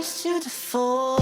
is beautiful.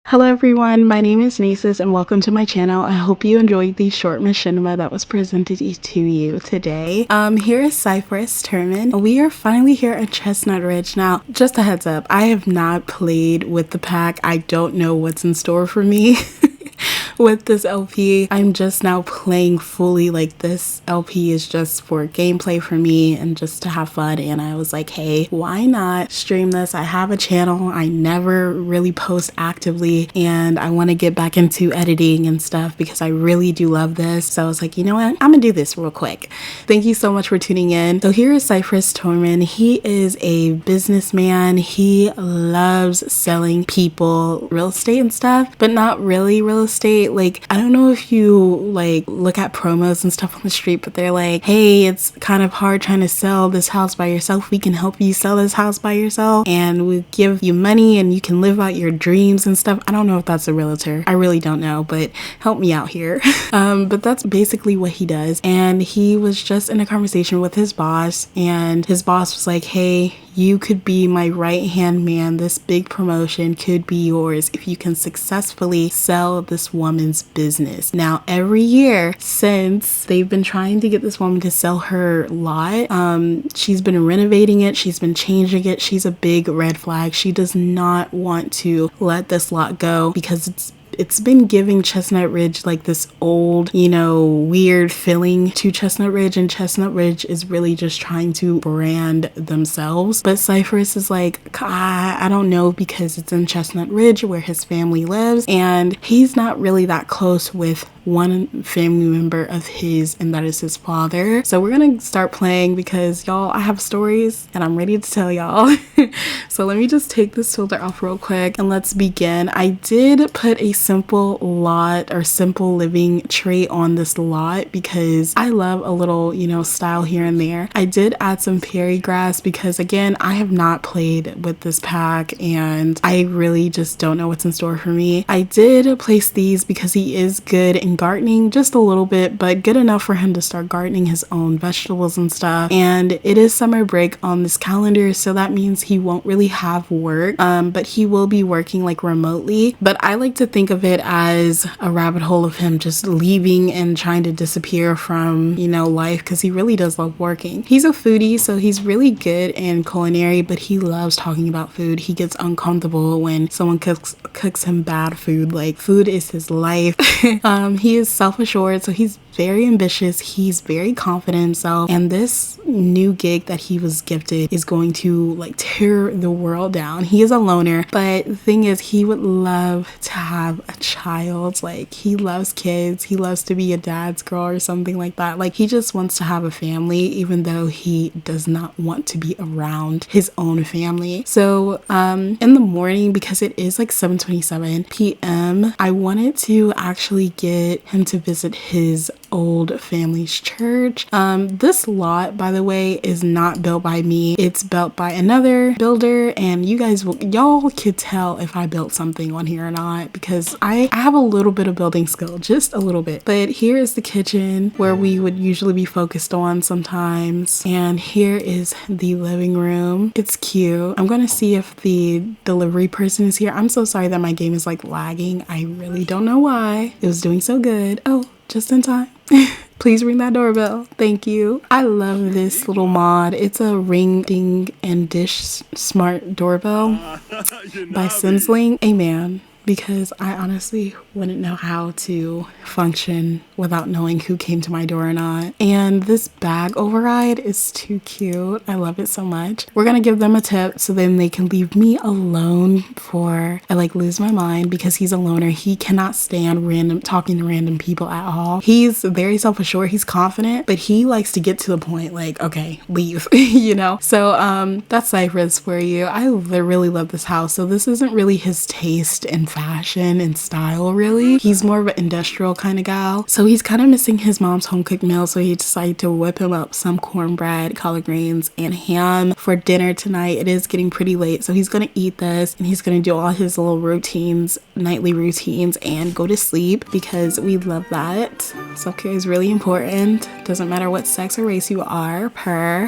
Hello everyone, my name is 𝙒𝙖𝙩 and welcome to my channel. I hope you enjoyed the short machinima that was presented to you today. Here is 𝙒𝙖𝙩 𝙄'𝙢. We are finally here at Chestnut Ridge. Now, just a heads up, I have not played with the pack. I don't know what's in store for me. With this LP, I'm just now playing fully. Like, this LP is just for gameplay for me and just to have fun, and I was like, hey, why not stream this? I have a channel, I never really post actively, and I want to get back into editing and stuff because I really do love this. So I was like, you know what, I'm gonna do this real quick. Thank you so much for tuning in. So here is 𝙒𝙖𝙩 𝙄'𝙢. He is a businessman. He loves selling people real estate and stuff, but not really real estate. right? Like, I don't know if you like look at promos and stuff on the street, but they're like, hey, it's kind of hard trying to sell this house by yourself. We can help you sell this house by yourself, and we give you money and you can live out your dreams and stuff. I don't know if that's a realtor. I really don't know, but help me out here. But that's basically what he does. And he was just in a conversation with his boss, and his boss was like, hey, you could be my right hand man. This big promotion could be yours if you can successfully sell this woman's business. Now, every year since they've been trying to get this woman to sell her lot, she's been renovating it, she's been changing it. She's a big red flag. She does not want to let this lot go because it's been giving Chestnut Ridge like this old, you know, weird feeling to Chestnut Ridge, and Chestnut Ridge is really just trying to brand themselves. But Cypress is like, I don't know, because it's in Chestnut Ridge where his family lives, and he's not really that close with one family member of his, and that is his father. So we're gonna start playing because y'all, I have stories and I'm ready to tell y'all. So let me just take this filter off real quick and let's begin. I did put a simple lot or simple living trait on this lot because I love a little, you know, style here and there. I did add some fairy grass because, again, I have not played with this pack and I really just don't know what's in store for me. I did place these because he is good in gardening, just a little bit, but good enough for him to start gardening his own vegetables and stuff. And it is summer break on this calendar, so that means he won't really have work, but he will be working like remotely. But I like to think of it as a rabbit hole of him just leaving and trying to disappear from, you know, life, because he really does love working. He's a foodie, so he's really good in culinary, but he loves talking about food. He gets uncomfortable when someone cooks him bad food. Like, food is his life. He is self-assured, so he's very ambitious, he's very confident in himself, and this new gig that he was gifted is going to like tear the world down. He is a loner, but the thing is, he would love to have a child. Like, he loves kids, he loves to be a dad's girl or something like that. Like, he just wants to have a family, even though he does not want to be around his own family. So in the morning, because it is like 7:27 p.m., I wanted to actually get him to visit his old family's church. This lot, by the way, is not built by me. It's built by another builder, and y'all could tell if I built something on here or not, because I have a little bit of building skill, just a little bit. But here is the kitchen where we would usually be focused on sometimes, and here is the living room. It's cute. I'm gonna see if the delivery person is here. I'm so sorry that my game is like lagging. I really don't know why. It was doing so good. Oh, just in time. Please ring that doorbell. Thank you. I love this little mod. It's a ring ding and dish smart doorbell by Simsling. Amen. Because I honestly wouldn't know how to function without knowing who came to my door or not. And this bag override is too cute. I love it so much. We're gonna give them a tip so then they can leave me alone before I like lose my mind, because he's a loner. He cannot stand talking to random people at all. He's very self-assured, he's confident, but he likes to get to the point, like, okay, leave, you know? So that's Cypress for you. I really love this house. So this isn't really his taste and fashion and style, really. He's more of an industrial kind of gal. So he's kind of missing his mom's home cooked meal, so he decided to whip him up some cornbread, collard greens, and ham for dinner tonight. It is getting pretty late, so he's gonna eat this and he's gonna do all his little routines, nightly routines, and go to sleep, because we love that. Self-care is really important. Doesn't matter what sex or race you are.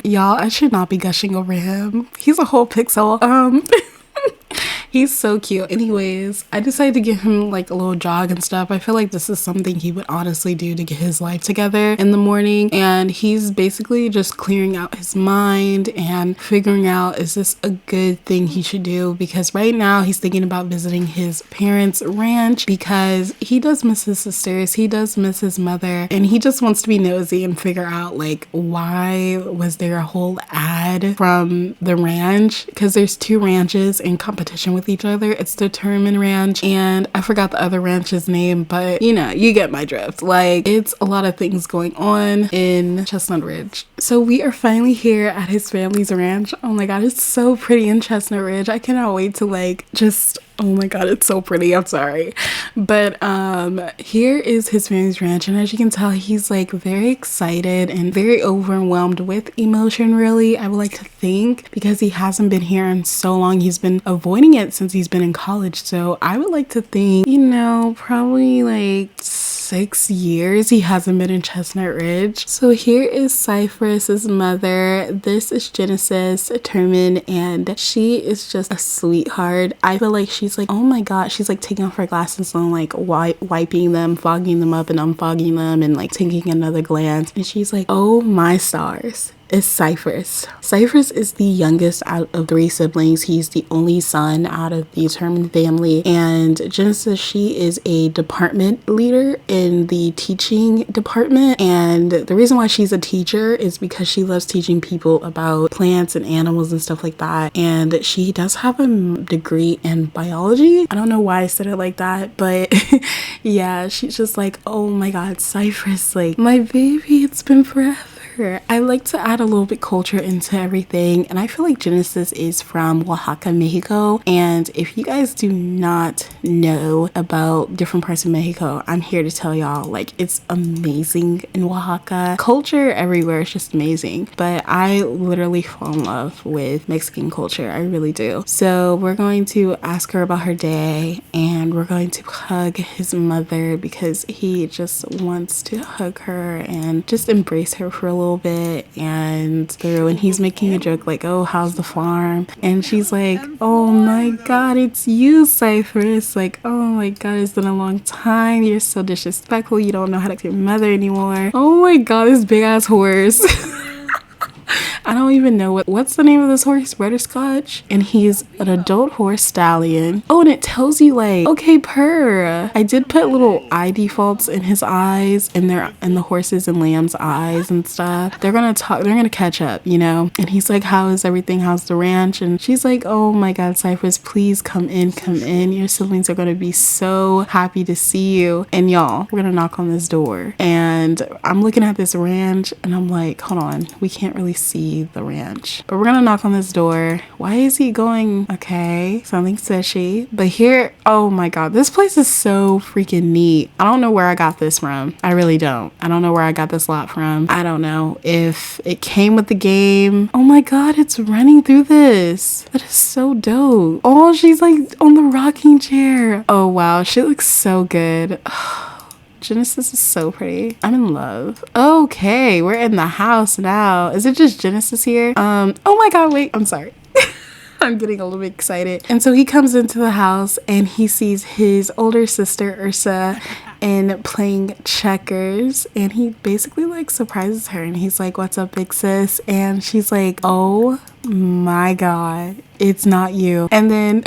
Y'all, I should not be gushing over him. He's a whole pixel. He's so cute. Anyways, I decided to give him like a little jog and stuff. I feel like this is something he would honestly do to get his life together in the morning. And he's basically just clearing out his mind and figuring out, is this a good thing he should do? Because right now he's thinking about visiting his parents' ranch, because he does miss his sisters, he does miss his mother, and he just wants to be nosy and figure out, like, why was there a whole ad from the ranch? Because there's two ranches in competition with each other. It's the Terman Ranch, and I forgot the other ranch's name, but you know, you get my drift. Like, it's a lot of things going on in Chestnut Ridge. So we are finally here at his family's ranch. Oh my god, it's so pretty in Chestnut Ridge. I cannot wait to like just Oh my god, it's so pretty. I'm sorry. But here is his family's ranch, and as you can tell, he's like very excited and very overwhelmed with emotion, really, I would like to think, because he hasn't been here in so long. He's been avoiding it since he's been in college. So I would like to think, you know, probably like 6 years he hasn't been in Chestnut Ridge. So here is Cypress's mother. This is Genesis Terman, and she is just a sweetheart. I feel like she's like, oh my god, she's like taking off her glasses and like wiping them, fogging them up and unfogging them, and like taking another glance, and she's like, oh my stars. Is Cypress. Cypress is the youngest out of 3 siblings. He's the only son out of the Terman family. And Genesis, she is a department leader in the teaching department. And the reason why she's a teacher is because she loves teaching people about plants and animals and stuff like that. And she does have a degree in biology. I don't know why I said it like that, but yeah, she's just like, oh my god, Cypress, like my baby, it's been forever. I like to add a little bit culture into everything, and I feel like Genesis is from Oaxaca, Mexico. And if you guys do not know about different parts of Mexico, I'm here to tell y'all, like, it's amazing in Oaxaca. Culture everywhere is just amazing, but I literally fall in love with Mexican culture. I really do. So we're going to ask her about her day, and we're going to hug his mother because he just wants to hug her and just embrace her for a little bit. And he's making a joke like, oh, how's the farm? And she's like, oh my god, it's you, Cypress. Like, oh my god, it's been a long time. You're so disrespectful. You don't know how to be your mother anymore. Oh my god, this big ass horse. I don't even know what's the name of this horse. Butterscotch, and he's an adult horse stallion. Oh, and it tells you like, okay, purr. I did put little eye defaults in his eyes, and they're in the horses and lambs' eyes and stuff. They're gonna talk. They're gonna catch up, you know. And he's like, how is everything? How's the ranch? And she's like, oh my god, Cypress, please come in, come in. Your siblings are gonna be so happy to see you. And y'all, we're gonna knock on this door, and I'm looking at this ranch, and I'm like, hold on, we can't really see the ranch, but we're gonna knock on this door. Why is he going? Okay, something fishy. But here, oh my god, this place is so freaking neat. I don't know where I got this from. I really don't. I don't know where I got this lot from. I don't know if it came with the game. Oh my god, it's running through this. That is so dope. Oh, she's like on the rocking chair. Oh wow, she looks so good. Genesis is so pretty. I'm in love. Okay, we're in the house now. Is it just Genesis here? Oh my god, wait, I'm sorry. I'm getting a little bit excited. And so he comes into the house and he sees his older sister Ursa and playing checkers, and he basically like surprises her, and he's like, what's up, big sis? And she's like, oh my god, it's not you. And then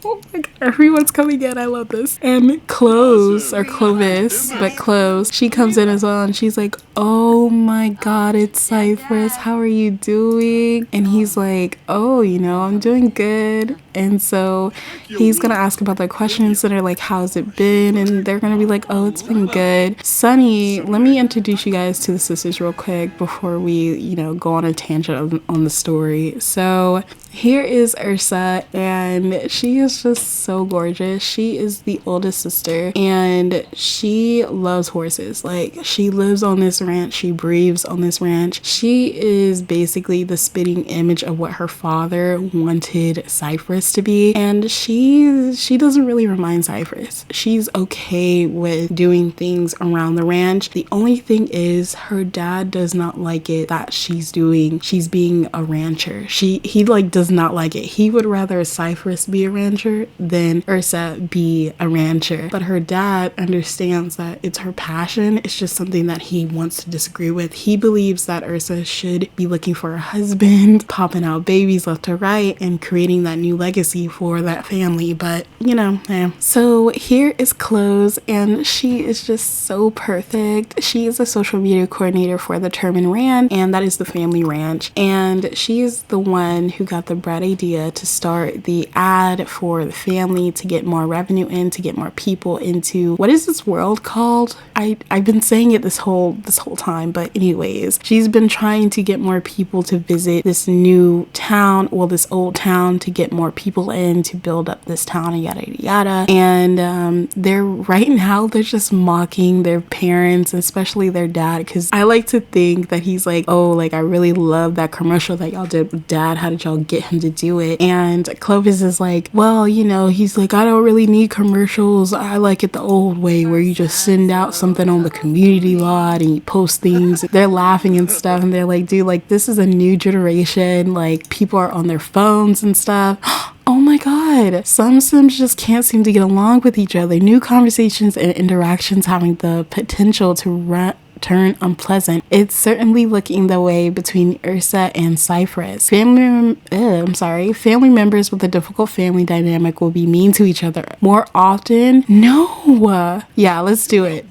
oh my god, everyone's coming in. I love this. And Clovis, but Clovis, she comes in as well, and she's like, oh my god, it's Cypress, how are you doing? And he's like, oh, you know, I'm doing good. And so he's gonna ask about their questions that are like, how's it been? And they're gonna be like, oh, it's been good. Sunny, let me introduce you guys to the sisters real quick before we, you know, go on a tangent on the story. So here is Ursa, and she is just so gorgeous. She is the oldest sister, and she loves horses. Like, she lives on this ranch, she breathes on this ranch. She is basically the spitting image of what her father wanted Cypress to be, and she doesn't really remind Cypress. She's okay with doing things around the ranch. The only thing is her dad does not like it that she's being a rancher. He like does not like it. He would rather Cypress be a rancher than Ursa be a rancher. But her dad understands that it's her passion. It's just something that he wants to disagree with. He believes that Ursa should be looking for a husband, popping out babies left to right, and creating that new legacy for that family. But you know, so here is Close, and she is just so perfect. She is a social media coordinator for the Terman Ranch, and that is the family ranch. And she is the one who got the bright idea to start the ad for for the family to get more revenue in, to get more people into, what is this world called? I've been saying it this whole time, but anyways, she's been trying to get more people to visit this new town, well, this old town, to get more people in to build up this town and yada yada. And they're just mocking their parents, especially their dad, because I like to think that he's like, oh, like I really love that commercial that y'all did with dad. How did y'all get him to do it? And Clovis is like, well, you know, he's like, I don't really need commercials. I like it the old way where you just send out something on the community lot and you post things. They're laughing and stuff, and they're like, dude, like this is a new generation. Like people are on their phones and stuff. Oh my god, some Sims just can't seem to get along with each other. New conversations and interactions having the potential to turn unpleasant. It's certainly looking the way between 𝙒𝙖 and 𝙒𝙗. Family members with a difficult family dynamic will be mean to each other more often. No. Yeah, let's do it.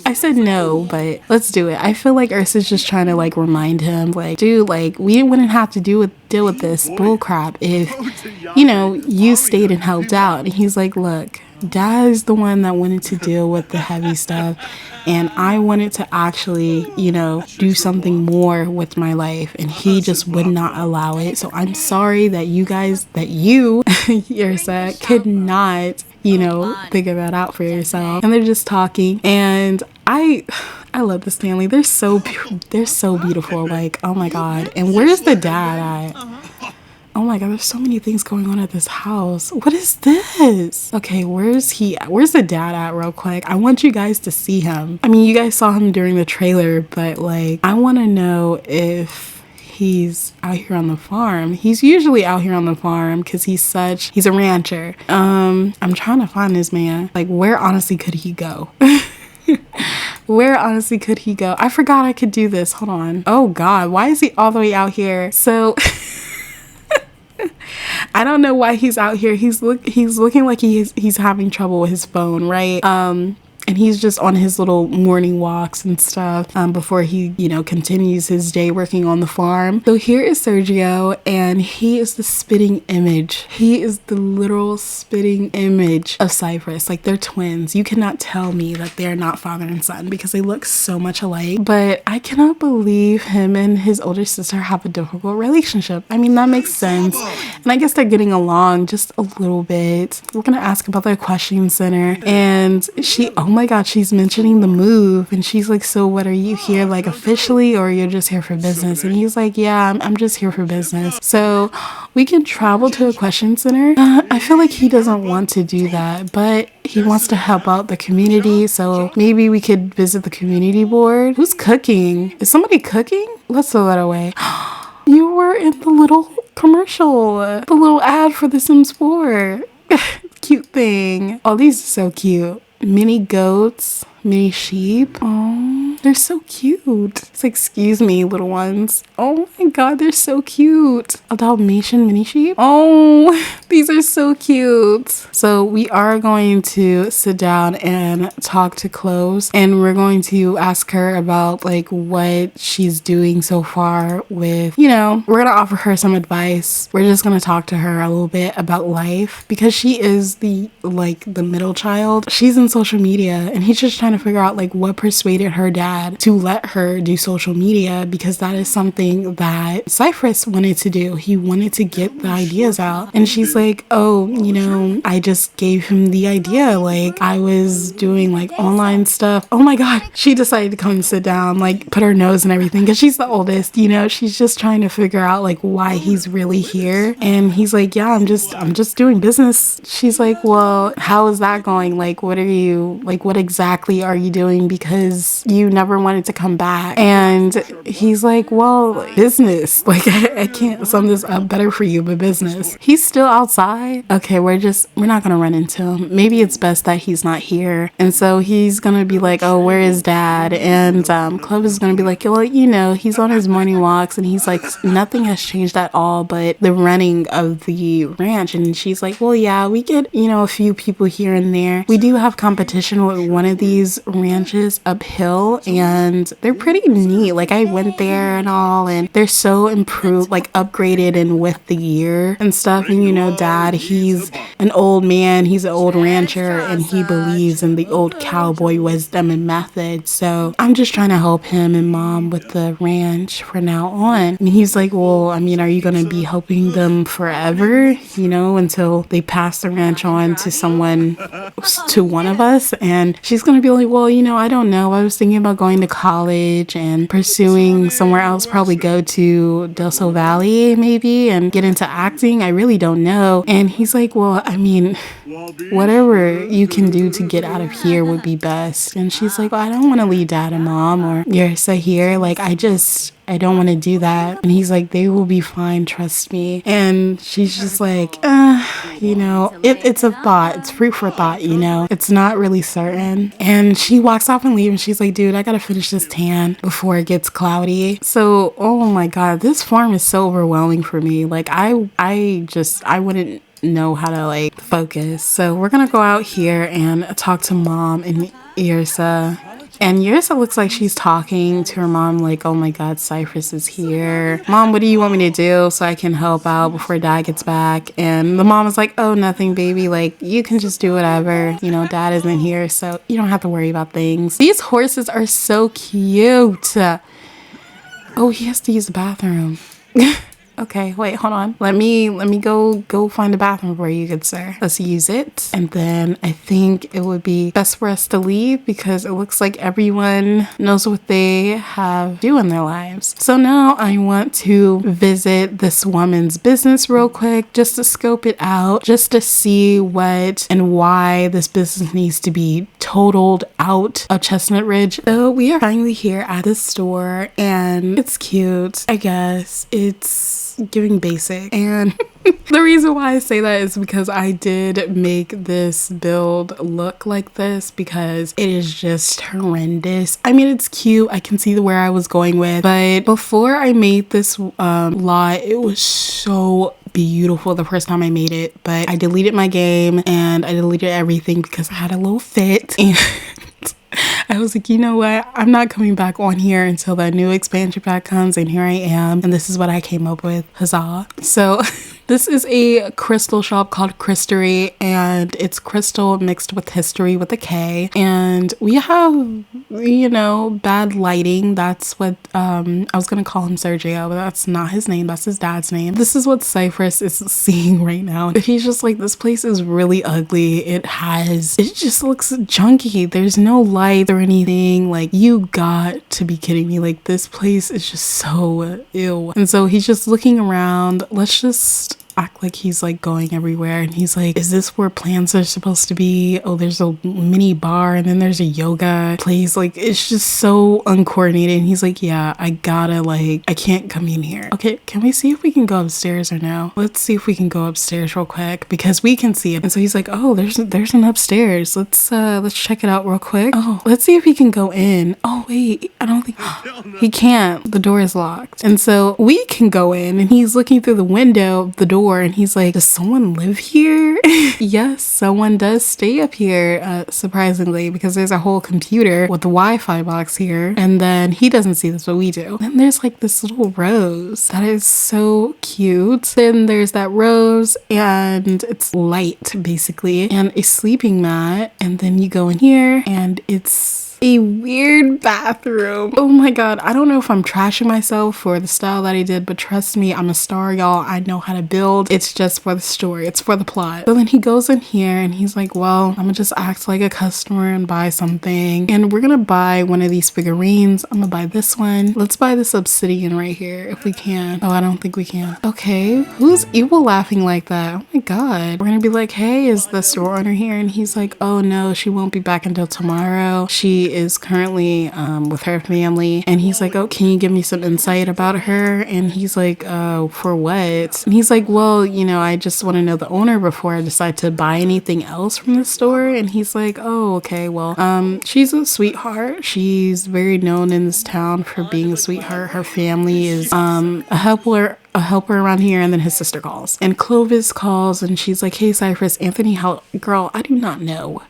I said no, but let's do it. I feel like 𝙒𝙖's just trying to like remind him, like, dude, like we wouldn't have to deal with this bullcrap if, you know, you stayed and helped out. And he's like, look, dad is the one that wanted to deal with the heavy stuff, and I wanted to actually, you know, do something more with my life, and he just would not allow it. So I'm sorry that you 𝙒𝙖, could not, you know, figure that out for yourself. And they're just talking, and I love this family. They're so beautiful. Like, oh my god. And where's the dad at? Oh my god, there's so many things going on at this house. What is this? Okay, where's the dad at real quick? I want you guys to see him. I mean, you guys saw him during the trailer, but like, I want to know if he's out here on the farm. He's usually out here on the farm because he's a rancher. I'm trying to find this man. Like, where honestly could he go? Where honestly could he go? I forgot I could do this. Hold on. Oh god, why is he all the way out here? So I don't know why he's out here. He's looking like he's having trouble with his phone, right? And he's just on his little morning walks and stuff before he, you know, continues his day working on the farm. So here is Sergio, and he is the spitting image. He is the literal spitting image of 𝙒𝙗. Like, they're twins. You cannot tell me that they're not father and son because they look so much alike. But I cannot believe him and his older sister have a difficult relationship. I mean, that makes sense. And I guess they're getting along just a little bit. We're gonna ask about their questioning center, and oh my god, she's mentioning the move, and she's like, so what, are you here like officially, or you're just here for business? And he's like, yeah, I'm just here for business. So we can travel to a question center. I feel like he doesn't want to do that, but he wants to help out the community, so maybe we could visit the community board. Who's cooking? Is somebody cooking? Let's throw that away. You were in the little commercial, the little ad for The Sims 4. Cute thing. Oh, these are so cute. Mini goats, mini sheep. Oh, they're so cute. It's like, excuse me, little ones. Oh my god, they're so cute. A Dalmatian mini sheep. Oh, these are so cute. So we are going to sit down and talk to Cloves, and we're going to ask her about like what she's doing so far with, you know, we're gonna offer her some advice. We're just gonna talk to her a little bit about life, because she is the middle child. She's in social media, and he's just trying to figure out like what persuaded her dad to let her do social media, because that is something that 𝙒𝙗 wanted to do. He wanted to get the ideas out, and she's like, oh, you know, I just gave him the idea. Like, I was doing like online stuff. Oh my god, she decided to come and sit down, like put her nose and everything, because she's the oldest, you know. She's just trying to figure out like why he's really here. And he's like, yeah, I'm just doing business. She's like, well, how is that going? Like, what exactly are you doing, because you never wanted to come back? And he's like, well, business. Like, I can't sum this up better for you, but business. He's still outside. Okay, we're not gonna run into him. Maybe it's best that he's not here. And so he's gonna be like, oh, where is dad? And Clovis is gonna be like, well, you know, he's on his morning walks, and he's like, nothing has changed at all but the running of the ranch. And she's like, well, yeah, we get, you know, a few people here and there. We do have competition with one of these ranches uphill, and they're pretty neat. Like I went there and all, and they're so improved, like upgraded and with the year and stuff. And you know, dad, he's an old man, he's an old rancher, and he believes in the old cowboy wisdom and methods. So I'm just trying to help him and mom with the ranch for now on. And he's like, well, I mean, are you gonna be helping them forever, you know, until they pass the ranch on to someone, to one of us? And she's gonna be like, well, you know, I don't know, I was thinking about going to college and pursuing somewhere else, probably go to Del Sol Valley maybe and get into acting. I really don't know. And he's like, well, I mean, whatever you can do to get out of here would be best. And she's like, well, I don't want to leave dad and mom or Yersa here. Like, I don't want to do that. And he's like, they will be fine, trust me. And she's just like, you know, it's a thought. It's fruit for thought, you know. It's not really certain. And she walks off and leaves, and she's like, dude, I gotta finish this tan before it gets cloudy. So, oh my God, this farm is so overwhelming for me. Like, I wouldn't know how to like focus. So we're gonna go out here and talk to mom and Yersa. And Yersa looks like she's talking to her mom like, oh my God, Cypress is here. Mom, what do you want me to do so I can help out before dad gets back? And the mom is like, oh, nothing, baby. Like, you can just do whatever. You know, dad isn't here, so you don't have to worry about things. These horses are so cute. Oh, he has to use the bathroom. Okay, wait, hold on. Let me go find a bathroom for you, good sir. Let's use it. And then I think it would be best for us to leave because it looks like everyone knows what they have to do in their lives. So now I want to visit this woman's business real quick just to scope it out, just to see what and why this business needs to be totaled out of Chestnut Ridge. So we are finally here at the store and it's cute. I guess it's giving basic, and the reason why I say that is because I did make this build look like this because it is just horrendous. I mean, it's cute, I can see where I was going with, but before I made this lot, it was so beautiful the first time I made it, but I deleted my game and I deleted everything because I had a little fit, and I was like, you know what? I'm not coming back on here until the new expansion pack comes, and here I am. And this is what I came up with. Huzzah. So this is a crystal shop called 𝙒𝙗, and it's crystal mixed with history with a K. And we have, you know, bad lighting. That's what I was gonna call him Sergio, but that's not his name. That's his dad's name. This is what Cypress is seeing right now. He's just like, this place is really ugly. It just looks junky. There's no light or anything. Like, you got to be kidding me. Like, this place is just so ew. And so he's just looking around. Let's just act like he's like going everywhere, and he's like, is this where plants are supposed to be? Oh, there's a mini bar, and then there's a yoga place. Like, it's just so uncoordinated. And he's like, yeah, I can't come in here. Okay, can we see if we can go upstairs or no? Let's see if we can go upstairs real quick because we can see it. And so he's like, oh, there's an upstairs. Let's check it out real quick. Oh, let's see if he can go in. Oh wait, I don't think he can't. The door is locked. And so we can go in, and he's looking through the window of the door, and he's like, does someone live here? Yes, someone does stay up here, surprisingly, because there's a whole computer with the Wi-Fi box here. And then he doesn't see this, but we do. And there's like this little rose that is so cute. Then there's that rose, and it's light basically, and a sleeping mat. And then you go in here, and it's a weird bathroom. Oh my God, I don't know if I'm trashing myself for the style that I did, but trust me, I'm a star, y'all. I know how to build. It's just for the story. It's for the plot. So then he goes in here and he's like, well, I'm gonna just act like a customer and buy something. And we're gonna buy one of these figurines. I'm gonna buy this one. Let's buy this obsidian right here if we can. Oh, I don't think we can. Okay, who's evil laughing like that? Oh my God. We're gonna be like, hey, is the store owner here? And he's like, oh no, she won't be back until tomorrow. She is currently with her family. And he's like, oh, can you give me some insight about her? And he's like, for what? And he's like, well, you know, I just want to know the owner before I decide to buy anything else from the store. And he's like, oh, okay, well, she's a sweetheart. She's very known in this town for being a sweetheart. Her family is a helper around here. And then his sister calls, and Clovis calls, and she's like, hey Cypress, Anthony, how? Girl, I do not know.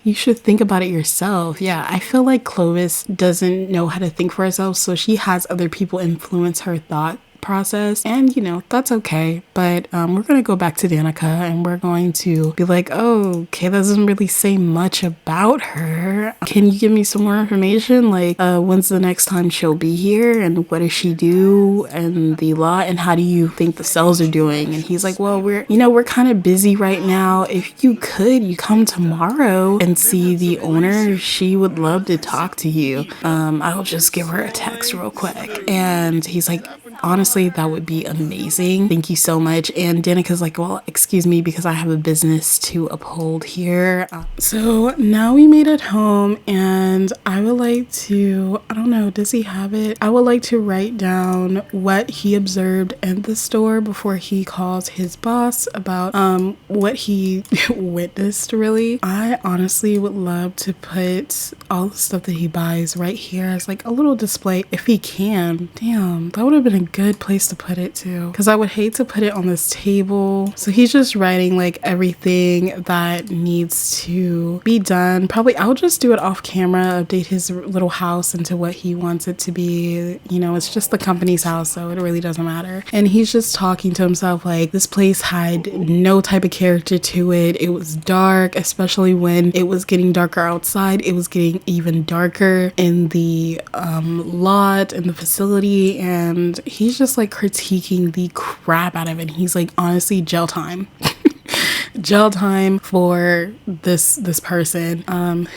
You should think about it yourself. Yeah, I feel like Clovis doesn't know how to think for herself, so she has other people influence her thought process, and you know, that's okay. But we're gonna go back to Danica and we're going to be like, oh, okay, that doesn't really say much about her. Can you give me some more information? Like, when's the next time she'll be here, and what does she do, and the lot, and how do you think the cells are doing? And he's like, well, we're kind of busy right now. If you could, you come tomorrow and see the owner. She would love to talk to you. I'll just give her a text real quick. And he's like, honestly, that would be amazing. Thank you so much. And Danica's like, well, excuse me, because I have a business to uphold here. So now we made it home, and I would like to, I don't know, does he have it? I would like to write down what he observed in the store before he calls his boss about what he witnessed, really. I honestly would love to put all the stuff that he buys right here as like a little display if he can. Damn, that would have been a good place to put it too, because I would hate to put it on this table. So he's just writing like everything that needs to be done. Probably I'll just do it off camera, update his little house into what he wants it to be. You know, it's just the company's house, so it really doesn't matter. And he's just talking to himself like, this place had no type of character to it. It was dark, especially when it was getting darker outside. It was getting even darker in the lot, in the facility, and he's just like critiquing the crap out of it. He's like, honestly, jail time. Jail time for this person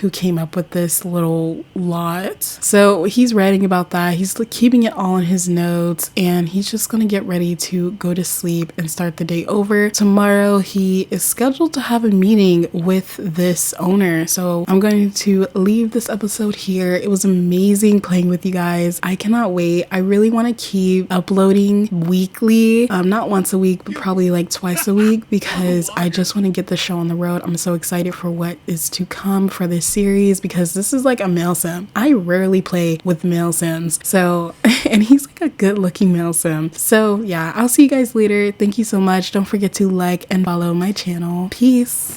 who came up with this little lot. So he's writing about that. He's like keeping it all in his notes, and he's just gonna get ready to go to sleep and start the day over. Tomorrow he is scheduled to have a meeting with this owner. So I'm going to leave this episode here. It was amazing playing with you guys. I cannot wait. I really want to keep uploading weekly, not once a week, but probably like twice a week, because I just want to get the show on the road. I'm so excited for what is to come for this series, because this is like a male sim. I rarely play with male sims, so and he's like a good looking male sim. So yeah, I'll see you guys later. Thank you so much. Don't forget to like and follow my channel. Peace.